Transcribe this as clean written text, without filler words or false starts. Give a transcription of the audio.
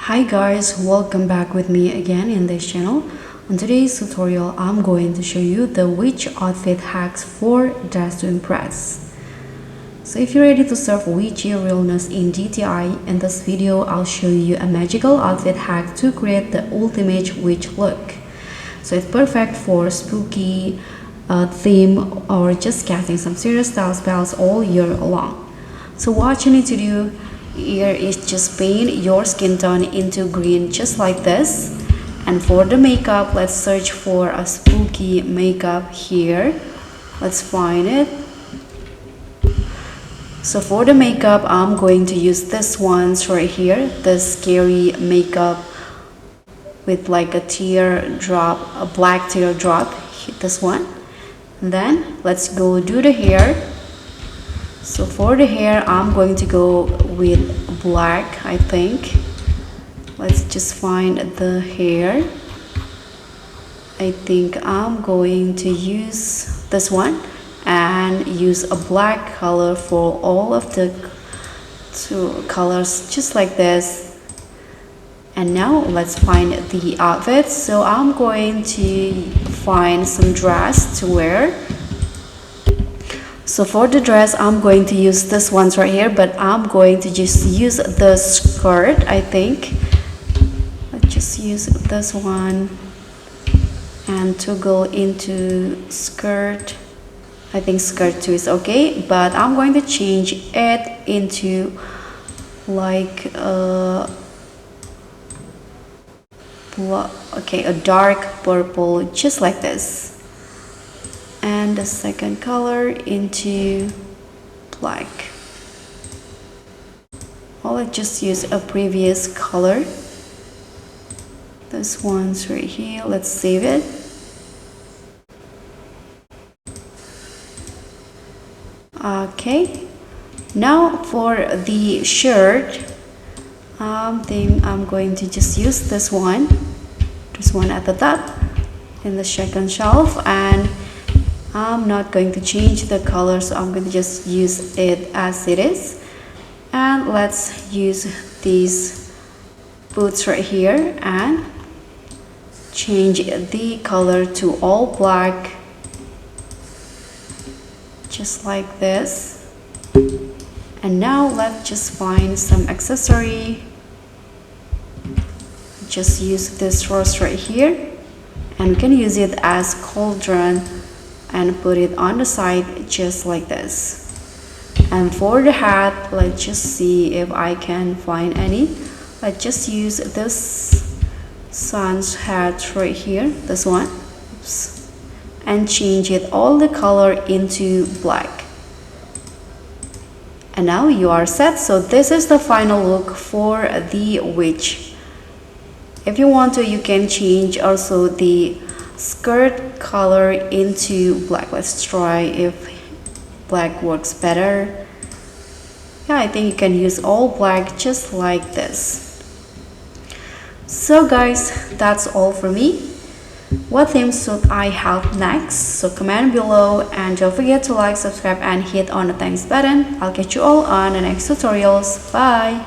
Hi guys, welcome back with me again in this channel. On today's tutorial, I'm going to show you the witch outfit hacks for Dress to Impress. So if you're ready to serve witchy realness in DTI, in this video I'll show you a magical outfit hack to create the ultimate witch look. So it's perfect for spooky theme or just casting some serious style spells all year long. So what you need to do here is just paint your skin tone into green just like this. And for the makeup, let's search for a spooky makeup here. Let's find it. So for the makeup, I'm going to use this ones right here, the scary makeup with like a teardrop, a black teardrop, this one. And then let's go do the hair. So for the hair, I'm going to go with black, I think. Let's just find the hair. I think I'm going to use this one and use a black color for all of the two colors, just like this. And now let's find the outfit. So I'm going to find some dress to wear. So for the dress, I'm going to use this ones right here, but I'm going to just use the skirt, I think. Let's just use this one and toggle into skirt. I think skirt too is okay, but I'm going to change it into like a dark purple, just like this. And the second color into black. I'll just use a previous color. This one's right here. Let's save it. Okay. Now for the shirt, I think I'm going to just use this one at the top in the second shelf, and I'm not going to change the color, so I'm going to just use it as it is. And let's use these boots right here and change the color to all black, just like this. And now let's just find some accessory. Just use this rose right here, and we can use it as cauldron and put it on the side just like this. And for the hat, let's just see if I can find any. Let's just use this sun's hat right here, this one. Oops. And change it all the color into black. And now you are set. So this is the final look for the witch. If you want to, you can change also the skirt color into black. Let's try if black works better. Yeah, I think you can use all black just like this. So guys, that's all for me. What themes should I have next? So comment below, and don't forget to like, subscribe and hit on the thanks button. I'll catch you all on the next tutorials. Bye.